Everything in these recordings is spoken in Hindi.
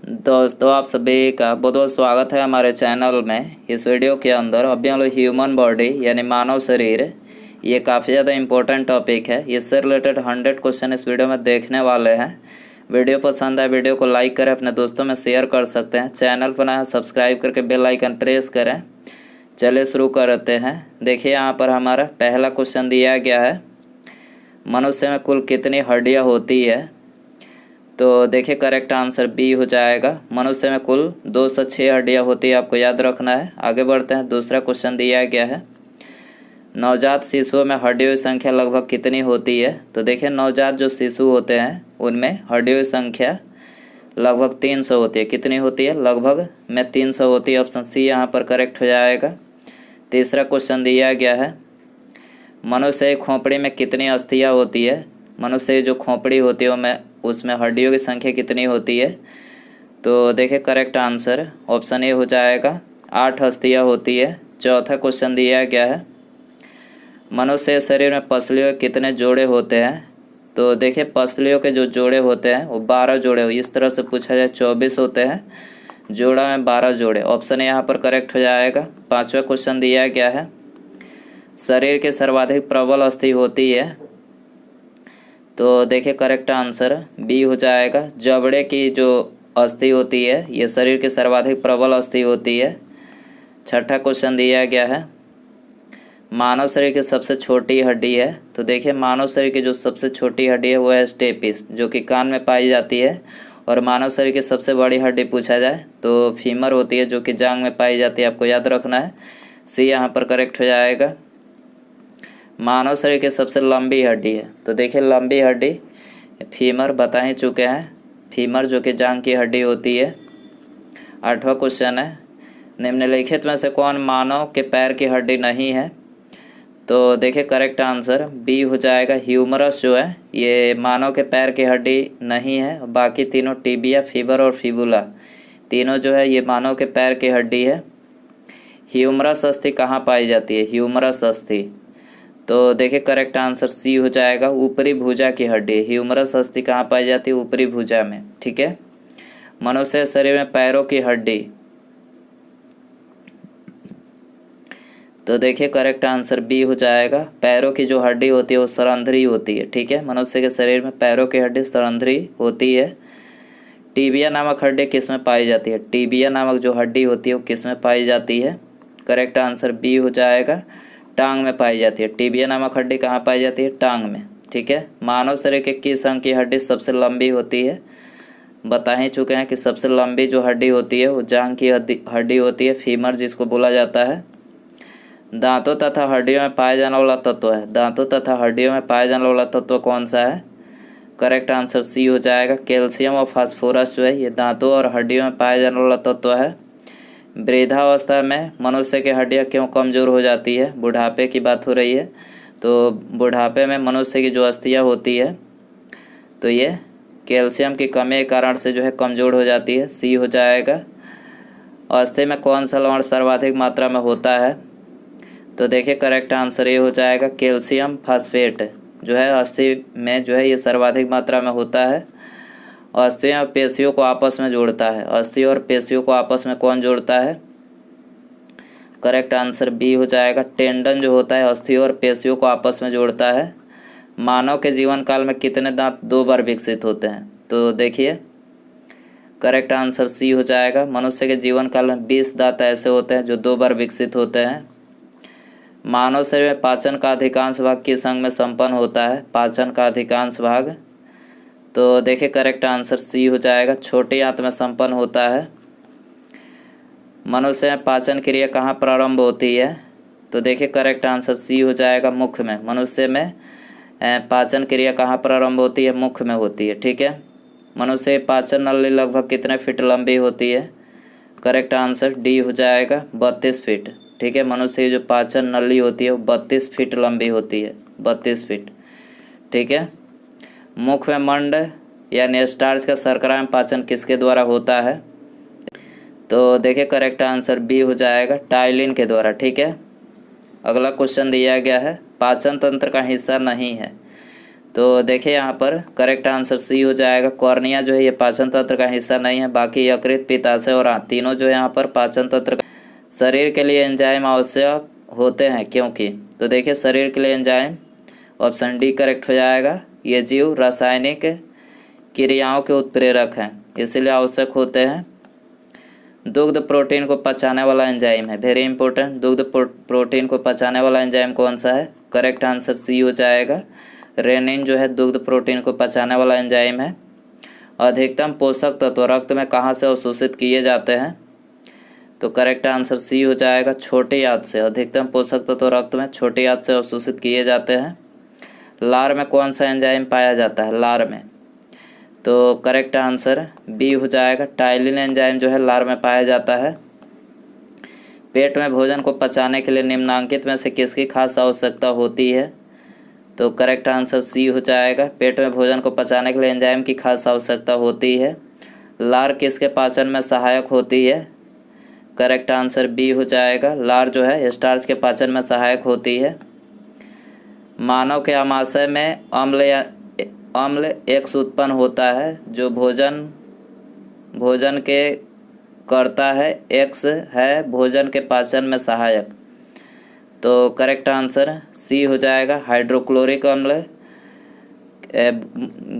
दोस्तों, आप सभी का बहुत बहुत स्वागत है हमारे चैनल में। इस वीडियो के अंदर अभी हम लोग ह्यूमन बॉडी यानी मानव शरीर, ये काफ़ी ज़्यादा इम्पोर्टेंट टॉपिक है। इससे रिलेटेड 100 क्वेश्चन इस वीडियो में देखने वाले हैं। वीडियो पसंद आए वीडियो को लाइक करें, अपने दोस्तों में शेयर कर सकते हैं। चैनल पर नया सब्सक्राइब करके बेल आइकन प्रेस करें। चलिए शुरू करते हैं। देखिए यहाँ पर हमारा पहला क्वेश्चन दिया गया है, मनुष्य में कुल कितनी हड्डियाँ होती है। तो देखिए करेक्ट आंसर बी हो जाएगा। मनुष्य में कुल 206 हड्डियाँ होती है, आपको याद रखना है। आगे बढ़ते हैं। दूसरा क्वेश्चन दिया गया है, नवजात शिशुओं में हड्डियों की संख्या लगभग कितनी होती है। तो देखिए नवजात जो शिशु होते हैं उनमें हड्डियों की संख्या लगभग 300 होती है। कितनी होती है? लगभग में 300 होती है। ऑप्शन सी यहाँ पर करेक्ट हो जाएगा। तीसरा क्वेश्चन दिया गया है, मनुष्य की खोपड़ी में कितनी अस्थियाँ होती है। मनुष्य की जो खोपड़ी होती है उसमें हड्डियों की संख्या कितनी होती है। तो देखिए करेक्ट आंसर ऑप्शन ए हो जाएगा, 8 अस्थियाँ होती है। चौथा क्वेश्चन दिया गया है, मनुष्य के शरीर में पसलियों के कितने जोड़े होते हैं। तो देखिए पसलियों के जो जोड़े होते हैं वो 12 जोड़े। इस तरह से पूछा जाए 24 होते हैं, जोड़ा में 12 जोड़े। ऑप्शन ए यहाँ पर करेक्ट हो जाएगा। पाँचवा क्वेश्चन दिया गया है, शरीर के सर्वाधिक प्रबल अस्थि होती है। तो देखिए करेक्ट आंसर बी हो जाएगा। जबड़े की जो अस्थि होती है ये शरीर की सर्वाधिक प्रबल अस्थि होती है। छठा क्वेश्चन दिया गया है, मानव शरीर की सबसे छोटी हड्डी है। तो देखिए मानव शरीर की जो सबसे छोटी हड्डी है वो है स्टेपिस, जो कि कान में पाई जाती है। और मानव शरीर की सबसे बड़ी हड्डी पूछा जाए तो फीमर होती है, जो कि जांघ में पाई जाती है। आपको याद रखना है। सी यहाँ पर करेक्ट हो जाएगा। मानव शरीर की सबसे लंबी हड्डी है। तो देखिए लंबी हड्डी फीमर बता ही चुके हैं, फीमर जो कि जांघ की हड्डी होती है। आठवां क्वेश्चन है, निम्नलिखित में से कौन मानव के पैर की हड्डी नहीं है। तो देखिए करेक्ट आंसर बी हो जाएगा। ह्यूमरस जो है ये मानव के पैर की हड्डी नहीं है। बाकी तीनों टिबिया, फीबर और फिबुला तीनों जो है ये मानव के पैर की हड्डी है। ह्यूमरस अस्थि कहाँ पाई जाती है? ह्यूमरस अस्थि, तो देखिए करेक्ट आंसर सी हो जाएगा, ऊपरी भुजा की हड्डी। ह्यूमरस अस्थि कहाँ पाई जाती है? ऊपरी भुजा में। ठीक है। मनुष्य शरीर में पैरों की हड्डी, तो देखिए करेक्ट आंसर बी हो जाएगा। पैरों की जो हड्डी होती है वो सरंध्री होती है। ठीक है, मनुष्य के शरीर में पैरों की हड्डी सरंध्री होती है। टीबिया नामक हड्डी किस में पाई जाती है? टीबिया नामक जो हड्डी होती है वो किस में पाई जाती है? करेक्ट आंसर बी हो जाएगा, टांग में पाई जाती है। टीबिया नामक हड्डी कहाँ पाई जाती है? टांग में। ठीक है। मानव शरीर के किस अंग की हड्डी सबसे लंबी होती है? बता ही चुके हैं कि सबसे लंबी जो हड्डी होती है वो जांघ की हड्डी होती है, फीमर जिसको बोला जाता है। दांतों तथा हड्डियों में पाया जाने वाला तत्व है। दांतों तथा हड्डियों में पाया जाने वाला तत्व कौन सा है? करेक्ट आंसर सी हो जाएगा। कैल्शियम और फास्फोरस जो है ये दांतों और हड्डियों में पाया जाने वाला तत्व है। वृद्धावस्था में मनुष्य की हड्डियाँ क्यों कमज़ोर हो जाती है? बुढ़ापे की बात हो रही है। तो बुढ़ापे में मनुष्य की जो अस्थियाँ होती है तो ये कैल्शियम की कमी के कारण से जो है कमज़ोर हो जाती है। सी हो जाएगा। अस्थि में कौन सा लवण सर्वाधिक मात्रा में होता है? तो देखिए करेक्ट आंसर ये हो जाएगा, कैल्शियम फास्फेट जो है अस्थि में जो है ये सर्वाधिक मात्रा में होता है। अस्थियों और पेशियों को आपस में जोड़ता है। अस्थि और पेशियों को आपस में कौन जोड़ता है? करेक्ट आंसर बी हो जाएगा। टेंडन जो होता है अस्थि और पेशियों को आपस में जोड़ता है। मानव के जीवन काल में कितने दांत 2 बार विकसित होते हैं? तो देखिए करेक्ट आंसर सी हो जाएगा। मनुष्य के जीवन काल में 20 दांत ऐसे होते हैं जो 2 बार विकसित होते हैं। मानव शरीर में पाचन का अधिकांश भाग किस अंग में संपन्न होता है? पाचन का अधिकांश भाग, तो देखिए करेक्ट आंसर सी हो जाएगा, छोटी आंत में संपन्न होता है। मनुष्य में पाचन क्रिया कहाँ प्रारंभ होती है? तो देखिए करेक्ट आंसर सी हो जाएगा, मुख में। मनुष्य में पाचन क्रिया कहाँ प्रारंभ होती है? मुख में होती है। ठीक है। मनुष्य की पाचन नली लगभग कितने फीट लंबी होती है? करेक्ट आंसर डी हो जाएगा, 32 फीट। ठीक है, मनुष्य की जो पाचन नली होती है वो 32 फीट लंबी होती है, 32 फीट। ठीक है। मुख में मंड यानी स्टार्च का शर्करा में पाचन किसके द्वारा होता है? तो देखिए करेक्ट आंसर बी हो जाएगा, टाइलिन के द्वारा। ठीक है। अगला क्वेश्चन दिया गया है, पाचन तंत्र का हिस्सा नहीं है। तो देखिए यहाँ पर करेक्ट आंसर सी हो जाएगा। कॉर्निया जो है ये पाचन तंत्र का हिस्सा नहीं है, बाकी यकृत, पित्ताशय और आंत तीनों जो है यहाँ पर पाचन तंत्र का। शरीर के लिए एंजाइम आवश्यक होते हैं क्योंकि, तो देखिए शरीर के लिए एंजाइम, ऑप्शन डी करेक्ट हो जाएगा। ये जीव रासायनिक क्रियाओं के उत्प्रेरक हैं, इसलिए आवश्यक होते हैं। दुग्ध प्रोटीन को पचाने वाला एंजाइम है, वेरी इंपॉर्टेंट। दुग्ध प्रोटीन को पचाने वाला एंजाइम कौन सा है? करेक्ट आंसर सी हो जाएगा। रेनिन जो है दुग्ध प्रोटीन को पचाने वाला एंजाइम है। अधिकतम पोषक तत्व रक्त में कहाँ से अवशोषित किए जाते हैं? तो करेक्ट आंसर सी हो जाएगा, छोटी आंत से। अधिकतम पोषक तत्व रक्त में छोटी आंत से अवशोषित किए जाते हैं। लार में कौन सा एंजाइम पाया जाता है? लार में, तो करेक्ट आंसर बी हो जाएगा। टाइलिन एंजाइम जो है लार में पाया जाता है। पेट में भोजन को पचाने के लिए निम्नलिखित में से किसकी खास आवश्यकता होती है? तो करेक्ट आंसर सी हो जाएगा। पेट में भोजन को पचाने के लिए एंजाइम की खास आवश्यकता होती है। लार किसके पाचन में सहायक होती है? करेक्ट आंसर बी हो जाएगा। लार जो है स्टार्च के पाचन में सहायक होती है। मानव के आमाशय में अम्ल एक्स उत्पन्न होता है जो भोजन के करता है। एक्स है भोजन के पाचन में सहायक, तो करेक्ट आंसर सी हो जाएगा। हाइड्रोक्लोरिक अम्ल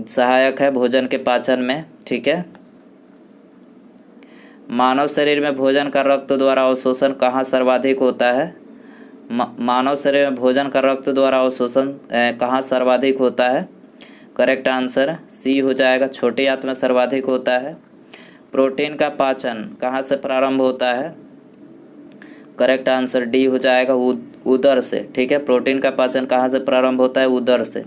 सहायक है भोजन के पाचन में, ठीक है। मानव शरीर में भोजन का रक्त द्वारा अवशोषण कहाँ सर्वाधिक होता है? मानव शरीर में भोजन का रक्त द्वारा अवशोषण कहाँ सर्वाधिक होता है? करेक्ट आंसर सी हो जाएगा, छोटी आंत में सर्वाधिक होता है। प्रोटीन का पाचन कहाँ से प्रारंभ होता है? करेक्ट आंसर डी हो जाएगा, उदर से, ठीक है। प्रोटीन का पाचन कहाँ से प्रारंभ होता है? उदर से।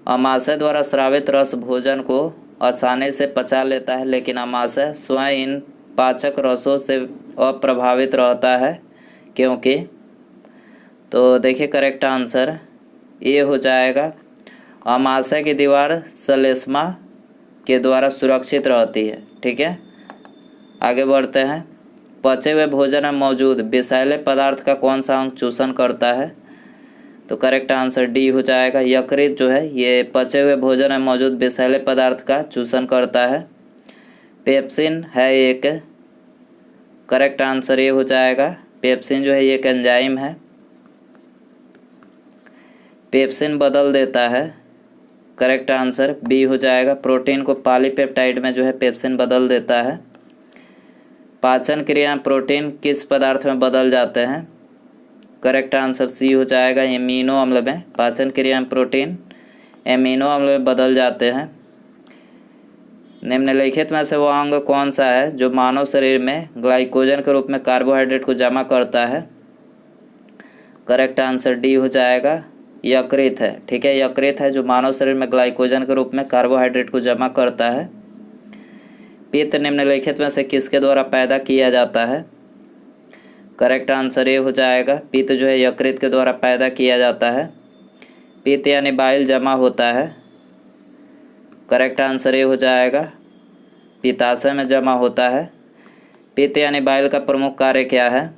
अमाशय द्वारा स्रावित रस भोजन को आसानी से पचा लेता है, लेकिन अमाशय स्वयं इन पाचक रसों से अप्रभावित रहता है क्योंकि, तो देखिए करेक्ट आंसर ए हो जाएगा। अमाशय की दीवार श्लेष्मा के द्वारा सुरक्षित रहती है, ठीक है। आगे बढ़ते हैं। पचे हुए भोजन में मौजूद विषैले पदार्थ का कौन सा अंग चूषण करता है? तो करेक्ट आंसर डी हो जाएगा। यकृत जो है ये पचे हुए भोजन में मौजूद विषैले पदार्थ का चूषण करता है। पेप्सिन है एक, करेक्ट आंसर ये हो जाएगा। पेप्सिन जो है ये एक एंजाइम है, पेप्सिन बदल देता है। करेक्ट आंसर बी हो जाएगा। प्रोटीन को पॉलीपेप्टाइड में जो है पेप्सिन बदल देता है। पाचन क्रिया प्रोटीन किस पदार्थ में बदल जाते हैं? करेक्ट आंसर सी हो जाएगा, एमिनो अम्ल में। पाचन क्रिया में प्रोटीन एमिनो अम्ल में बदल जाते हैं। निम्नलिखित में से वो अंग कौन सा है जो मानव शरीर में ग्लाइकोजन के रूप में कार्बोहाइड्रेट को जमा करता है? करेक्ट आंसर डी हो जाएगा, यकृत है, ठीक है। यकृत है जो मानव शरीर में ग्लाइकोजन के रूप में कार्बोहाइड्रेट को जमा करता है। पित्त निम्नलिखित में से किसके द्वारा पैदा किया जाता है? करेक्ट आंसर ए हो जाएगा। पित्त जो है यकृत के द्वारा पैदा किया जाता है। पित्त यानी बाइल जमा होता है। करेक्ट आंसर ए हो जाएगा, पित्ताशय में जमा होता है। पित्त यानी बाइल का प्रमुख कार्य क्या है?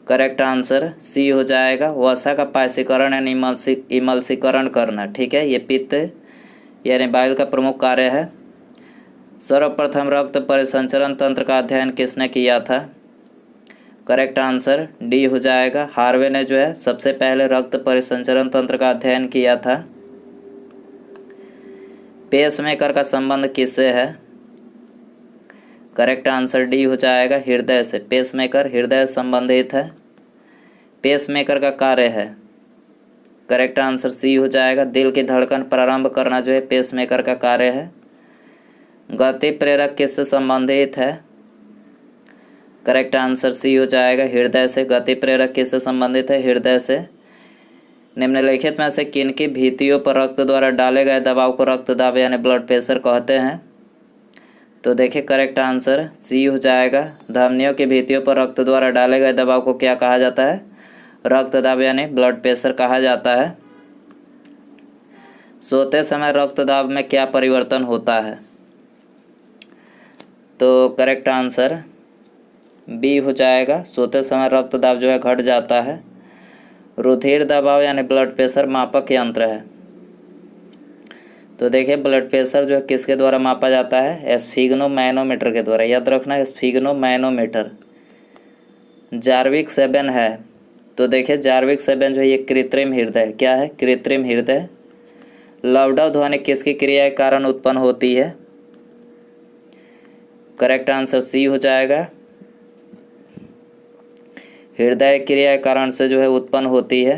करेक्ट आंसर सी हो जाएगा, वसा का पायसीकरण यानी इमल्सीकरण करना, ठीक है। ये पित्त यानी बाइल का प्रमुख कार्य है। सर्वप्रथम रक्त परिसंचरण तंत्र का अध्ययन किसने किया था? करेक्ट आंसर डी हो जाएगा। हार्वे ने जो है सबसे पहले रक्त परिसंचरण तंत्र का अध्ययन किया था। पेसमेकर का संबंध किससे है? करेक्ट आंसर डी हो जाएगा, हृदय से। पेसमेकर हृदय संबंधित है। पेसमेकर का कार्य है, करेक्ट आंसर सी हो जाएगा। दिल की धड़कन प्रारंभ करना जो है पेसमेकर का कार्य है। गति प्रेरक किससे संबंधित है? करेक्ट आंसर सी हो जाएगा, हृदय से। गति प्रेरक किससे संबंधित है? हृदय से। निम्नलिखित में से किनकी भित्तियों पर रक्त द्वारा डाले गए दबाव को रक्तदाब यानी ब्लड प्रेशर कहते हैं? तो देखिए करेक्ट आंसर सी हो जाएगा। धमनियों की भित्तियों पर रक्त द्वारा डाले गए दबाव को क्या कहा जाता है? रक्तदाब यानी ब्लड प्रेशर कहा जाता है। सोते समय रक्तदाब में क्या परिवर्तन होता है? तो करेक्ट आंसर बी हो जाएगा, सोते समय रक्तदाब जो है घट जाता है। रुधिर दबाव यानी ब्लड प्रेशर मापक यंत्र है, तो देखिए ब्लड प्रेशर जो है किसके द्वारा मापा जाता है? स्फिग्नोमैनोमीटर के द्वारा। याद रखना है स्फिग्नोमैनोमीटर। जार्विक 7 है, तो देखिए जार्विक 7 जो है ये कृत्रिम हृदय, क्या है? कृत्रिम हृदय। लवडा ध्वनि किसकी क्रिया के कारण उत्पन्न होती है? करेक्ट आंसर सी हो जाएगा। हृदय क्रिया के कारण से जो है उत्पन्न होती है।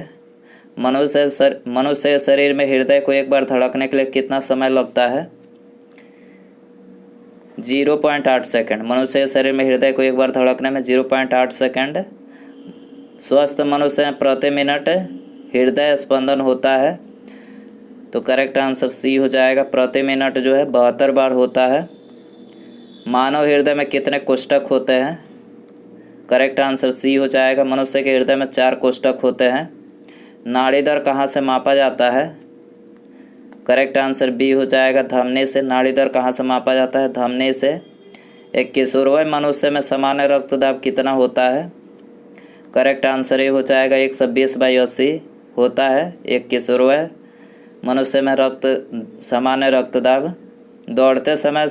मनुष्य शरीर में हृदय को एक बार धड़कने के लिए कितना समय लगता है? 0.8 सेकंड। मनुष्य शरीर में हृदय को एक बार धड़कने में 0.8 सेकंड। स्वस्थ मनुष्य में प्रति मिनट हृदय स्पंदन होता है, तो करेक्ट आंसर सी हो जाएगा। प्रति मिनट जो है 72 बार होता है। मानव हृदय में कितने कोष्ठक होते हैं? करेक्ट आंसर सी हो जाएगा। मनुष्य के हृदय में 4 कोष्ठक होते हैं। नाड़ी दर कहाँ से मापा जाता है? करेक्ट आंसर बी हो जाएगा, धमनी से। नाड़ी दर कहाँ से मापा जाता है? धमनी से। एक किशोरवय मनुष्य में सामान्य रक्तदाब कितना होता है? करेक्ट आंसर ये हो जाएगा 120/80 होता है एक किशोरवय मनुष्य में सामान्य रक्तदाब। दौड़ते समय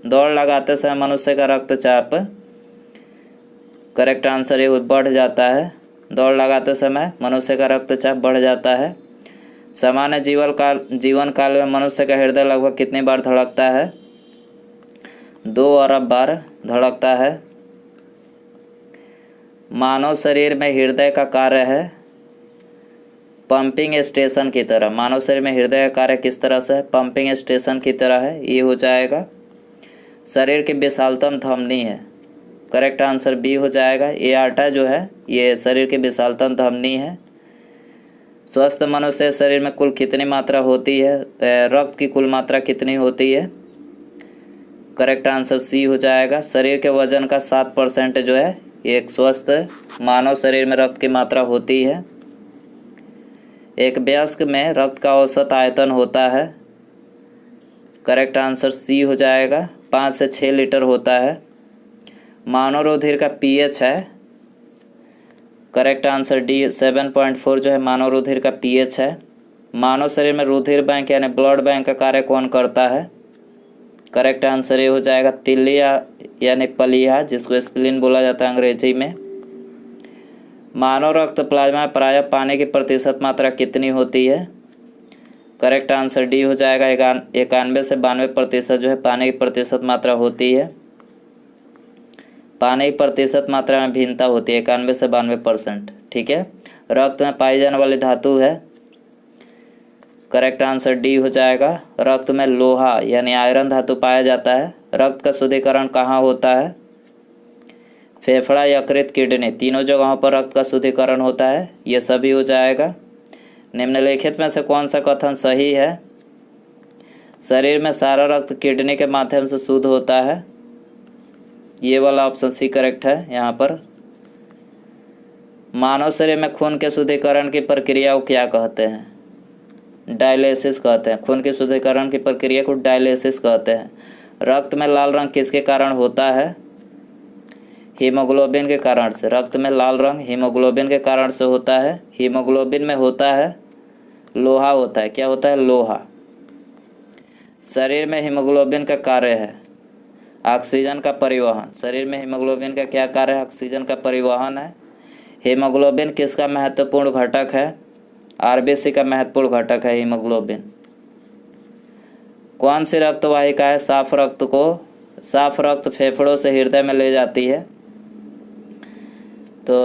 दौड़ लगाते समय मनुष्य का रक्तचाप, करेक्ट आंसर ये बढ़ जाता है। दौड़ लगाते समय मनुष्य का रक्तचाप बढ़ जाता है। सामान्य जीवन काल में मनुष्य का हृदय लगभग कितनी बार धड़कता है? 2 अरब बार धड़कता है। मानव शरीर में हृदय का कार्य है पंपिंग स्टेशन की तरह। मानव शरीर में हृदय का कार्य किस तरह से है? पंपिंग स्टेशन की तरह है, ये हो जाएगा। शरीर की विशालतम धमनी है, करेक्ट आंसर बी हो जाएगा। एआर्टा जो है ये शरीर की विशालतम धमनी है। स्वस्थ मनुष्य शरीर में कुल कितनी मात्रा होती है? रक्त की कुल मात्रा कितनी होती है? करेक्ट आंसर सी हो जाएगा। शरीर के वजन का 7% जो है एक स्वस्थ मानव शरीर में रक्त की मात्रा होती है। एक वयस्क में रक्त का औसत आयतन होता है, करेक्ट आंसर सी हो जाएगा। 5 से 6 लीटर होता है। मानव रुधिर का पीएच है, करेक्ट आंसर डी 7.4 जो है मानव रुधिर का पीएच है। मानव शरीर में रुधिर बैंक यानी ब्लड बैंक का कार्य कौन करता है? करेक्ट आंसर ये हो जाएगा तिलिया यानी पलिया, जिसको स्प्लीन बोला जाता है अंग्रेजी में। मानव रक्त प्लाज्मा में प्रायः पानी की प्रतिशत मात्रा कितनी होती है? करेक्ट आंसर डी हो जाएगा। 91 से 92% जो है पानी की प्रतिशत मात्रा होती है। पानी की प्रतिशत मात्रा में भिन्नता होती है 91 से 92%, ठीक है। रक्त में पाई जाने वाली धातु है, करेक्ट आंसर डी हो जाएगा। रक्त में लोहा यानी आयरन धातु पाया जाता है। रक्त का शुद्धिकरण कहाँ होता है? फेफड़ा, यकृत, किडनी, तीनों जगहों पर रक्त का शुद्धिकरण होता है, ये सभी हो जाएगा। निम्नलिखित में से कौन सा कथन सही है? शरीर में सारा रक्त किडनी के माध्यम से शुद्ध होता है, ये वाला ऑप्शन सी करेक्ट है यहाँ पर। मानव शरीर में खून के शुद्धिकरण की प्रक्रिया को क्या कहते हैं? डायलिसिस कहते हैं। खून के शुद्धिकरण की प्रक्रिया को डायलिसिस कहते हैं। रक्त में लाल रंग किसके कारण होता है? हीमोग्लोबिन के कारण से। रक्त में लाल रंग हीमोग्लोबिन के कारण से होता है। हीमोग्लोबिन में होता है लोहा होता है, क्या होता है? लोहा। शरीर में हीमोग्लोबिन का कार्य है ऑक्सीजन का परिवहन। शरीर में हीमोग्लोबिन का क्या कार्य है? ऑक्सीजन का परिवहन है। हीमोग्लोबिन किसका महत्वपूर्ण घटक है? आरबीसी का महत्वपूर्ण घटक है हीमोग्लोबिन। कौन सी रक्त वाहिका है साफ रक्त फेफड़ों से हृदय में ले जाती है? तो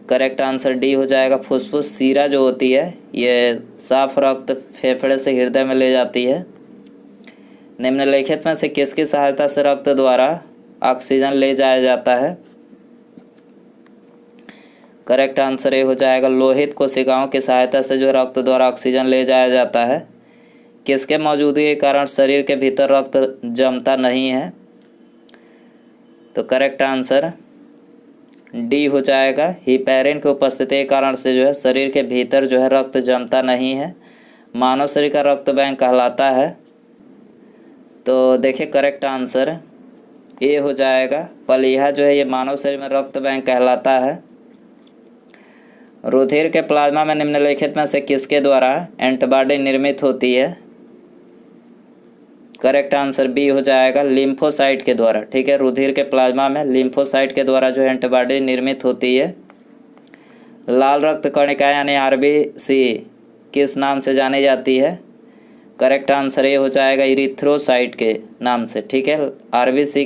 करेक्ट आंसर डी हो जाएगा, फुसफुस सीरा जो होती है ये साफ रक्त फेफड़े से हृदय में ले जाती है। निम्नलिखित में से किसकी सहायता से रक्त द्वारा ऑक्सीजन ले जाया जाता है? करेक्ट आंसर ये हो जाएगा, लोहित कोशिकाओं की सहायता से जो रक्त द्वारा ऑक्सीजन ले जाया जाता है। किसके मौजूदगी के कारण शरीर के भीतर रक्त जमता नहीं है? तो करेक्ट आंसर डी हो जाएगा, हिपैरिन की उपस्थिति के कारण से जो है शरीर के भीतर जो है रक्त जमता नहीं है। मानव शरीर का रक्त बैंक कहलाता है। तो देखिए करेक्ट आंसर ए हो जाएगा, पलीहा जो है ये मानव शरीर में रक्त बैंक कहलाता है। रुधिर के प्लाज्मा में निम्नलिखित में से किसके द्वारा एंटीबॉडी निर्मित होती है? करेक्ट आंसर बी हो जाएगा, लिम्फोसाइट के द्वारा। ठीक है, रुधिर के प्लाज्मा में लिम्फोसाइट के द्वारा जो है एंटीबॉडी निर्मित होती है। लाल रक्त कणिका यानी आरबीसी किस नाम से जानी जाती है? करेक्ट आंसर ये हो जाएगा इरिथ्रोसाइट के नाम से। ठीक है, आरबीसी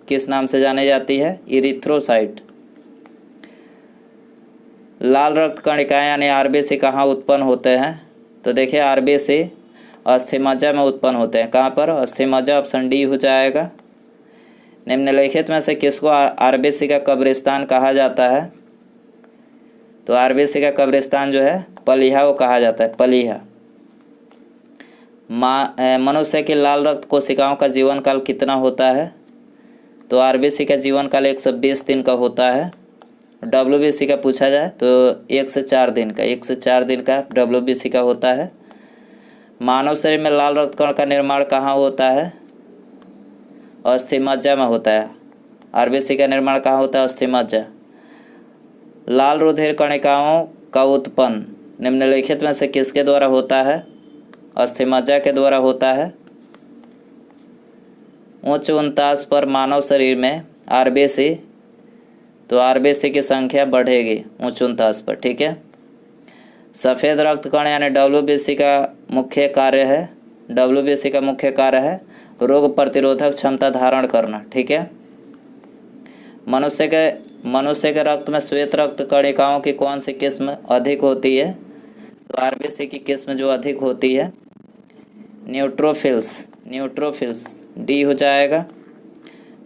किस नाम से जानी जाती है? इरिथ्रोसाइट। लाल रक्त कणिका यानी आरबीसी कहाँ उत्पन्न होते हैं? तो देखिए आरबीसी अस्थिमज्जा में उत्पन्न होते हैं। कहाँ पर? अस्थिमज्जा, ऑप्शन डी हो जाएगा। निम्नलिखित में से किसको आरबीसी का कब्रिस्तान कहा जाता है? तो आरबीसी का कब्रिस्तान जो है पलीहा को कहा जाता है, पलीहा। मनुष्य की लाल रक्त कोशिकाओं का जीवन काल कितना होता है? तो आरबीसी का जीवन काल 120 दिन का होता है। डब्ल्यूबीसी का पूछा जाए तो 1 से 4 दिन का, 1 से 4 दिन का डब्ल्यूबीसी का होता है। मानव शरीर में लाल रक्त कण का निर्माण कहाँ होता है? अस्थिमज्जा में होता है। आरबीसी का निर्माण कहाँ होता है? अस्थिमज्जा। लाल रुधिर कणिकाओं का उत्पन्न निम्नलिखित में से किसके द्वारा होता है? अस्थिमज्जा के द्वारा होता है। उच्च उनतास पर मानव शरीर में आरबीसी, तो आरबीसी की संख्या बढ़ेगी उच्च उनतास पर। ठीक है, सफ़ेद रक्त कण यानी डब्ल्यूबीसी का मुख्य कार्य है, डब्ल्यूबीसी का मुख्य कार्य है रोग प्रतिरोधक क्षमता धारण करना। ठीक है, मनुष्य के रक्त में श्वेत रक्त कणिकाओं की कौन सी किस्म अधिक होती है? तो आरबीसी की किस्म जो अधिक होती है न्यूट्रोफिल्स, डी हो जाएगा।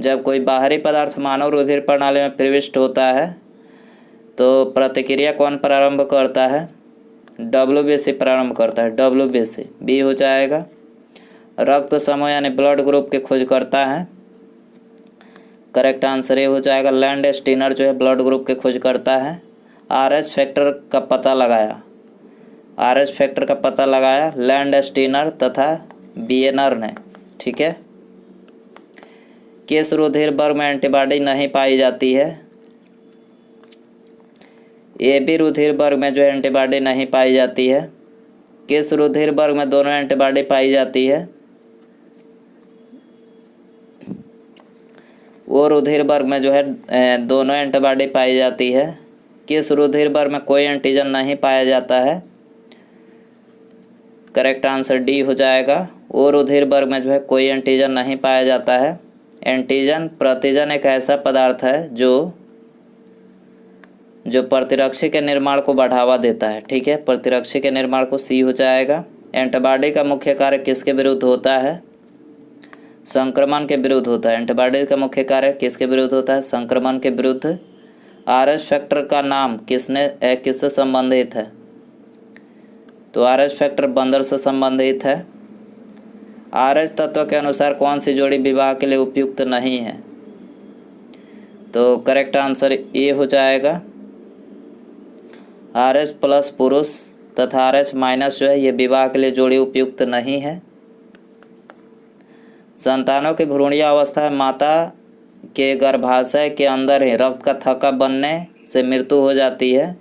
जब कोई बाहरी पदार्थ मानव रुधिर प्रणाली में प्रविष्ट होता है तो प्रतिक्रिया कौन प्रारंभ करता है? डब्ल्यूबीसी प्रारंभ करता है, डब्ल्यूबीसी, बी हो जाएगा। रक्त समूह यानी ब्लड ग्रुप की खोज करता है। करेक्ट आंसर ये हो जाएगा, लैंड स्टीनर जो है ब्लड ग्रुप की खोज करता है। आरएच फैक्टर का पता लगाया लैंड स्टीनर तथा बियनर ने। ठीक है, किस रुधिर वर्ग में एंटीबॉडी नहीं पाई जाती है? ए बी रुधिर वर्ग में जो है एंटीबॉडी नहीं पाई जाती है। किस रुधिर वर्ग में दोनों एंटीबॉडी पाई जाती है? वो रुधिर वर्ग में जो है दोनों एंटीबॉडी पाई जाती है। किस रुधिर वर्ग में कोई एंटीजन नहीं पाया जाता है? करेक्ट आंसर डी हो जाएगा, वो रुधिर वर्ग में जो है कोई एंटीजन नहीं पाया जाता है। एंटीजन प्रतिजन एक ऐसा पदार्थ है जो प्रतिरक्षी के निर्माण को बढ़ावा देता है। ठीक है, प्रतिरक्षी के निर्माण को सी हो जाएगा। एंटीबॉडी का मुख्य कार्य किसके विरुद्ध होता है? संक्रमण के विरुद्ध होता है। एंटीबॉडी का मुख्य कार्य किसके विरुद्ध होता है? संक्रमण के विरुद्ध। आरएच फैक्टर का नाम किससे संबंधित है? तो आरएच फैक्टर बंदर से संबंधित है। आरएच तत्व के अनुसार कौन सी जोड़ी विवाह के लिए उपयुक्त नहीं है? तो करेक्ट आंसर ए हो जाएगा, आरएच प्लस पुरुष तथा आरएच माइनस जो है ये विवाह के लिए जोड़ी उपयुक्त नहीं है। संतानों की भ्रूणीय अवस्था में माता के गर्भाशय के अंदर ही रक्त का थक्का बनने से मृत्यु हो जाती है।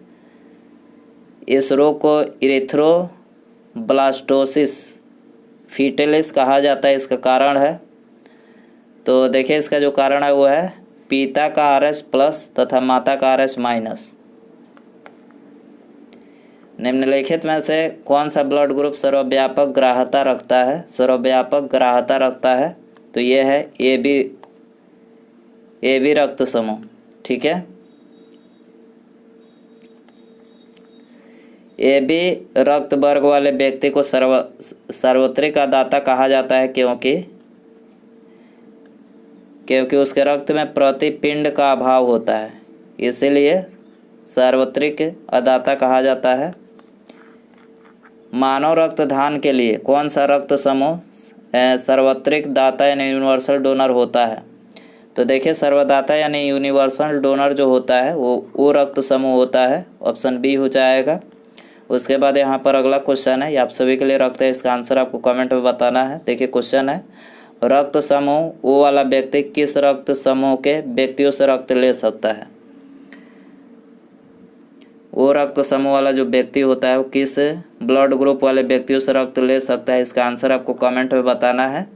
इस रोग को इरिथ्रोब्लास्टोसिस फीटलिस कहा जाता है। इसका कारण है, तो देखिए इसका जो कारण है वो है पिता का आरएच प्लस तथा माता का आरएच माइनस। निम्नलिखित में से कौन सा ब्लड ग्रुप सर्वव्यापक ग्राह्यता रखता है? सर्वव्यापक ग्राह्यता रखता है तो ये है ए बी रक्त समूह। ठीक है, ए बी रक्त वर्ग वाले व्यक्ति को सार्वत्रिक दाता कहा जाता है क्योंकि उसके रक्त में प्रतिपिंड का अभाव होता है, इसीलिए सार्वत्रिक अदाता कहा जाता है। मानव रक्त दान के लिए कौन सा रक्त समूह सार्वत्रिक दाता यानी यूनिवर्सल डोनर होता है? तो देखिए सर्वदाता यानी यूनिवर्सल डोनर जो होता है वो रक्त समूह होता है, ऑप्शन बी हो जाएगा। उसके बाद यहाँ पर अगला क्वेश्चन है, ये आप सभी के लिए रखते हैं, इसका आंसर आपको कमेंट में बताना है। देखिए क्वेश्चन है, रक्त समूह वो वाला व्यक्ति किस रक्त समूह के व्यक्तियों से रक्त ले सकता है? वो रक्त समूह वाला जो व्यक्ति होता है वो किस ब्लड ग्रुप वाले व्यक्तियों से रक्त ले सकता है? इसका आंसर आपको कमेंट में बताना है।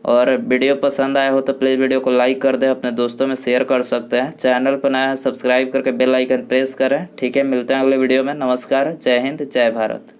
और वीडियो पसंद आया हो तो प्लीज़ वीडियो को लाइक कर दें, अपने दोस्तों में शेयर कर सकते हैं। चैनल पर नया है सब्सक्राइब करके बेल आइकन प्रेस करें। ठीक है, मिलते हैं अगले वीडियो में। नमस्कार, जय हिंद, जय भारत।